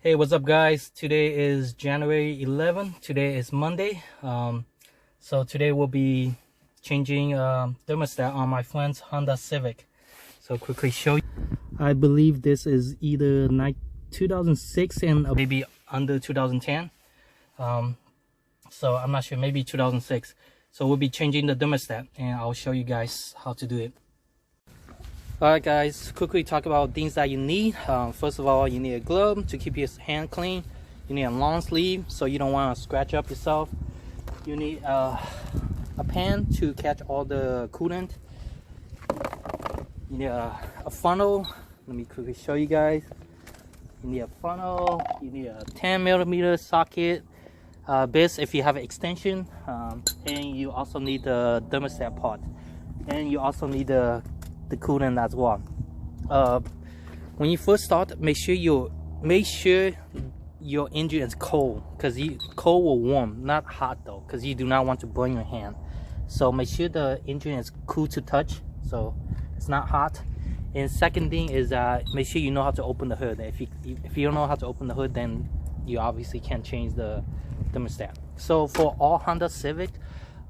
Hey, what's up guys? Today is January 11. Today is Monday. So today we'll be changing thermostat on my friend's Honda Civic. So quickly show you. I believe this is either 2006 and maybe under 2010. So I'm not sure, maybe 2006. So we'll be changing the thermostat and I'll show you guys how to do it. Alright guys, quickly talk about things that you need. First of all, you need a glove to keep your hand clean. You need a long sleeve so you don't want to scratch up yourself. You need a pan to catch all the coolant. You need a funnel. Let me quickly show you guys. You need a funnel. You need a 10mm socket. This if you have an extension. And you also need the thermostat part. And you also need the coolant as well. When you first start, make sure your engine is cold, because cold or warm, not hot though, because you do not want to burn your hand. So make sure the engine is cool to touch, so it's not hot. And second thing is make sure you know how to open the hood. If you don't know how to open the hood, then you obviously can't change the thermostat. So for all Honda Civic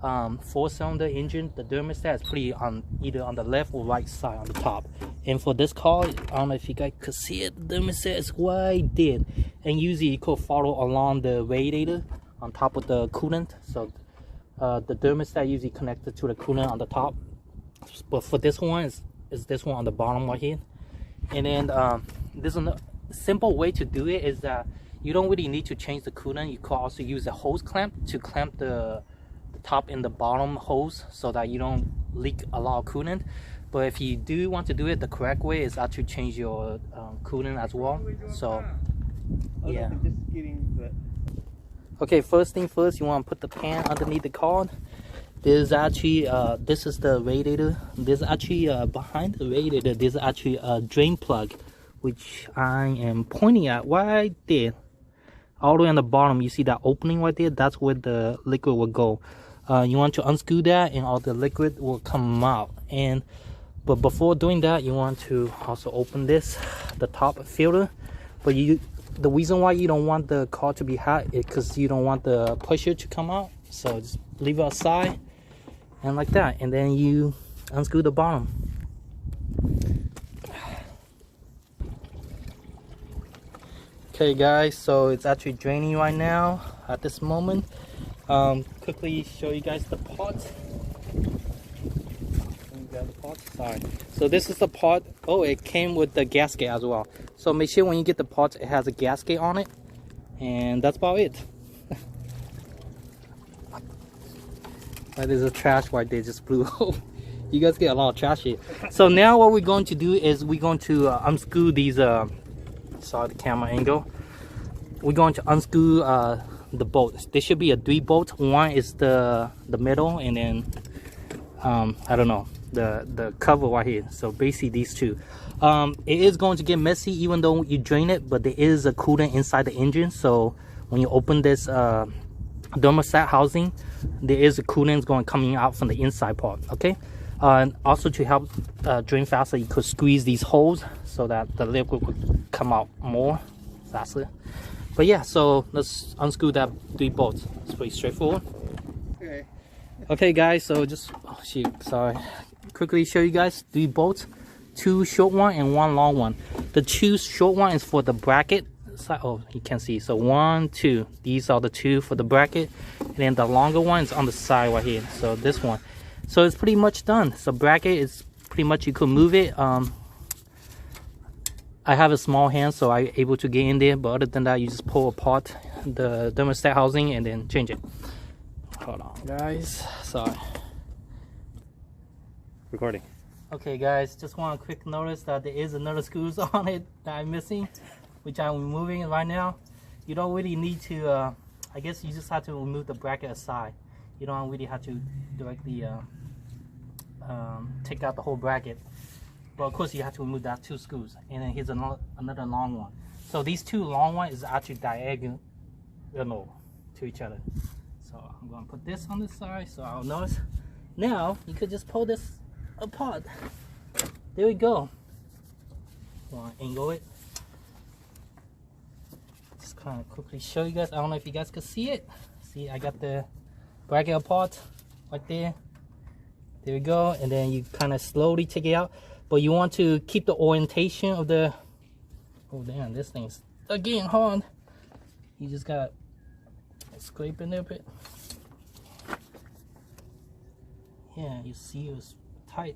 4-cylinder engine, the thermostat is pretty on either on the left or right side on the top. And for this car, I don't know if you guys could see it, the thermostat is right there. And usually you could follow along the radiator on top of the coolant. So the thermostat usually connected to the coolant on the top. But for this one, is this one on the bottom right here. And then this is a simple way to do it is that you don't really need to change the coolant. You could also use a hose clamp to clamp the top and the bottom hose so that you don't leak a lot of coolant. But if you do want to do it the correct way, is actually change your coolant as well. So yeah. Okay, first thing first, you want to put the pan underneath the car. There's actually this is the radiator. There's actually behind the radiator there's actually a drain plug, which I am pointing at right there. All the way on the bottom, you see that opening right there? That's where the liquid will go. You want to unscrew that and all the liquid will come out. But before doing that, you want to also open this, the top filter. But the reason why you don't want the car to be hot is because you don't want the pressure to come out. So just leave it aside and like that. And then you unscrew the bottom. Okay guys, so it's actually draining right now at this moment. Quickly show you guys the parts. Sorry. So this is the part. Oh, it came with the gasket as well. So make sure when you get the parts, it has a gasket on it. And that's about it. That is a trash right there, just blew up. You guys get a lot of trash here. So now what we're going to do is we're going to unscrew these sorry, the camera angle. We're going to unscrew the bolts. There should be 3 bolts. One is the middle, and then I don't know, the cover right here. So basically these two. It is going to get messy even though you drain it, but there is a coolant inside the engine. So when you open this thermostat housing, there is a coolant coming out from the inside part. Okay. And also to help drain faster, you could squeeze these holes so that the liquid would come out more faster. But yeah, so let's unscrew that 3 bolts. It's pretty straightforward. Okay guys, so just quickly show you guys 3 bolts, 2 short one and 1 long one. The 2 short one is for the bracket. Oh, you can see. So 1, 2. These are the 2 for the bracket, and then the longer one is on the side right here. So this one. So it's pretty much done. So bracket is pretty much, you could move it. I have a small hand, so I'm able to get in there. But other than that, you just pull apart the thermostat housing and then change it. Hold on, guys. Sorry. Recording. Okay, guys. Just want a quick notice that there is another screws on it that I'm missing, which I'm removing right now. You don't really need to. I guess you just have to remove the bracket aside. You don't really have to directly take out the whole bracket. But of course you have to remove that 2 screws. And then here's another long one. So these 2 long ones is actually diagonal to each other. So I'm going to put this on this side so I'll notice. Now you could just pull this apart. There we go. Want to angle it. kind of quickly show you guys. I don't know if you guys can see it. See, I got the bracket apart right there. There we go. And then you kind of slowly take it out, but you want to keep the orientation of the, oh damn, this thing's again hard. You just got scrape in there a bit. Yeah, you see it was tight.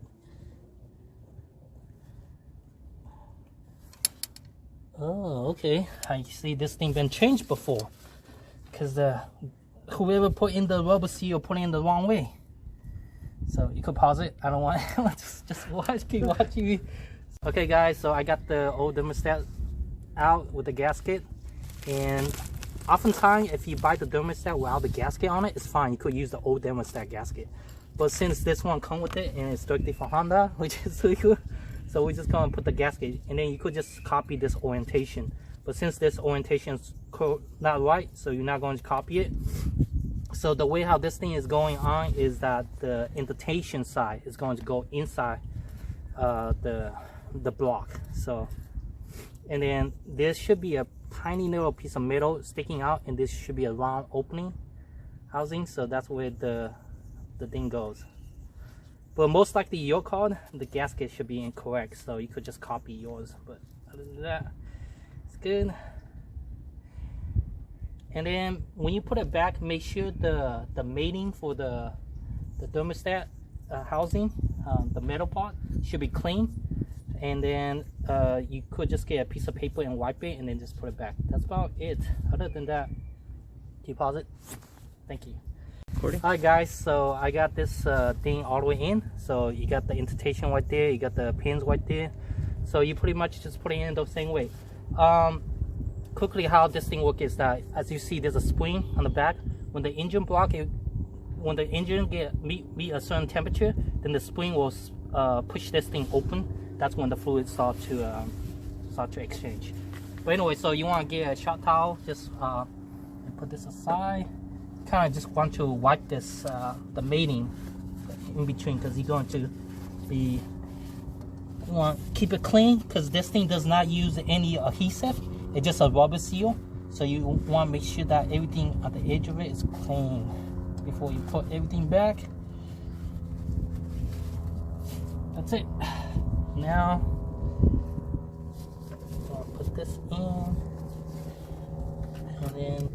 Oh, okay. I see this thing been changed before, because whoever put in the rubber seal put it in the wrong way. So you could pause it. I don't want just watch, keep watching me. Okay guys, so I got the old thermostat out with the gasket, and oftentimes if you buy the thermostat without the gasket on it, it's fine. You could use the old thermostat gasket. But since this one come with it and it's directly from Honda, which is really cool, so we just gonna put the gasket, and then you could just copy this orientation. But since this orientation is not right, so you're not going to copy it. So the way how this thing is going on is that the indentation side is going to go inside the block. So, and then there should be a tiny little piece of metal sticking out, and this should be a round opening housing. So that's where the thing goes. But most likely your card, the gasket should be incorrect, so you could just copy yours. But other than that, it's good. And then when you put it back, make sure the mating for the thermostat housing, the metal part, should be clean. And then you could just get a piece of paper and wipe it, and then just put it back. That's about it. Other than that, can you pause it? Thank you. Alright guys, so I got this thing all the way in. So you got the indentation right there, you got the pins right there. So you pretty much just put it in the same way. Quickly how this thing works is that, as you see, there's a spring on the back. When the engine block, when the engine meet a certain temperature, then the spring will push this thing open. That's when the fluid start to exchange. But anyway, so you want to get a shot towel, just put this aside. Kind of just want to wipe this the mating in between, because you're going to be, you want to keep it clean, because this thing does not use any adhesive. It's just a rubber seal, so you want to make sure that everything at the edge of it is clean before you put everything back. That's it. Now I'll put this in, and then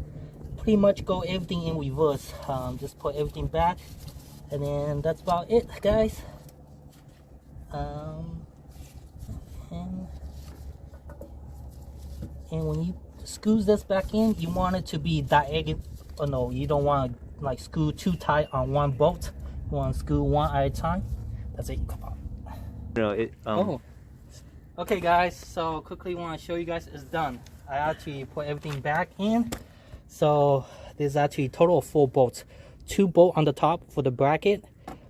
pretty much go everything in reverse. Just put everything back, and then that's about it, guys. And when you screw this back in, you want it to be diagonal. Oh no, you don't want to like screw too tight on one bolt. You want to screw one at a time. That's it. Come on. No, Oh. Okay guys, so quickly want to show you guys it's done. I actually put everything back in. So there's actually a total of 4 bolts. 2 bolts on the top for the bracket,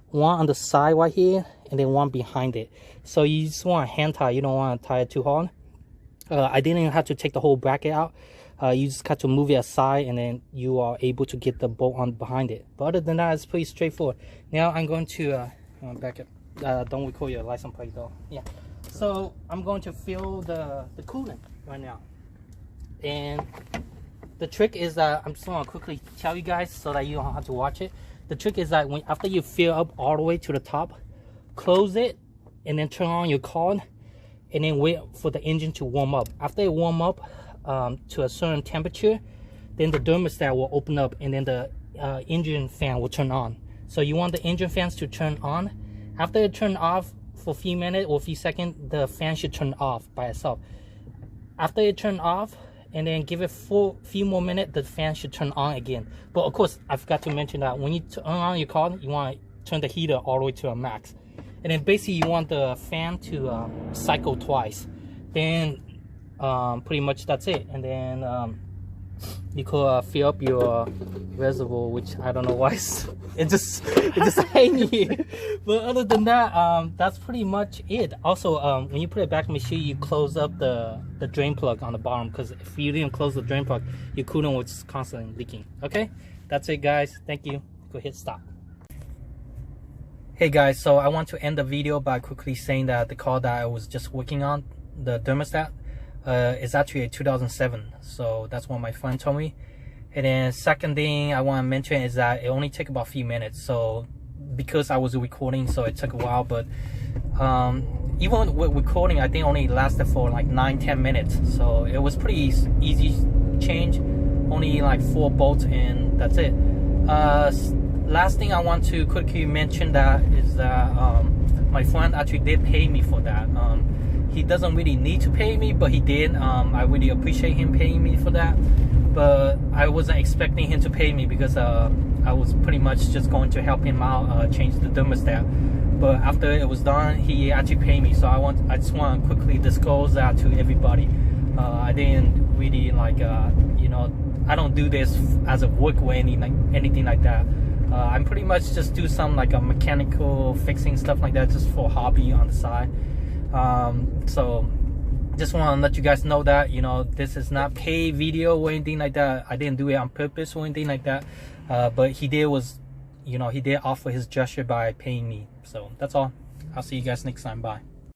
1 on the side right here, and then 1 behind it. So you just want to hand tie, you don't want to tie it too hard. I didn't even have to take the whole bracket out. You just got to move it aside, and then you are able to get the bolt on behind it. But other than that, it's pretty straightforward. Now I'm going to back up. Don't record your license plate though. Yeah. So I'm going to fill the coolant right now. And the trick is that I'm just going to quickly tell you guys so that you don't have to watch it. The trick is that after you fill up all the way to the top, close it and then turn on your card, and then wait for the engine to warm up. After it warm up to a certain temperature, then the thermostat will open up, and then the engine fan will turn on. So you want the engine fans to turn on. After it turn off for a few minutes or a few seconds, the fan should turn off by itself. After it turn off, and then give it for a few more minutes, the fan should turn on again. But of course, I forgot to mention that when you turn on your car, you want to turn the heater all the way to a max. And then basically you want the fan to cycle twice. Then pretty much that's it. And then you could fill up your reservoir, which I don't know why it just hanging here. But other than that, that's pretty much it. Also, when you put it back, make sure you close up the drain plug on the bottom, because if you didn't close the drain plug, your coolant was constantly leaking. Okay, that's it guys. Thank you. Go hit stop. Hey guys, so I want to end the video by quickly saying that the car that I was just working on, the thermostat, It's actually a 2007, so that's what my friend told me. And then second thing I want to mention is that it only took about a few minutes. So because I was recording, so it took a while, but even with recording, I think only lasted for like 9-10 minutes. So it was pretty easy change, only like 4 bolts, and that's it. Last thing I want to quickly mention that is that my friend actually did pay me for that. He doesn't really need to pay me, but he did. I really appreciate him paying me for that, but I wasn't expecting him to pay me because I was pretty much just going to help him out, change the thermostat. But after it was done, he actually paid me. So I just want to quickly disclose that to everybody. I didn't really like, you know, I don't do this as a work or anything like that. I'm pretty much just do some like a mechanical fixing stuff like that, just for hobby on the side. So just want to let you guys know that, you know, this is not paid video or anything like that. I didn't do it on purpose or anything like that. But he did offer his gesture by paying me. So that's all. I'll see you guys next time. Bye.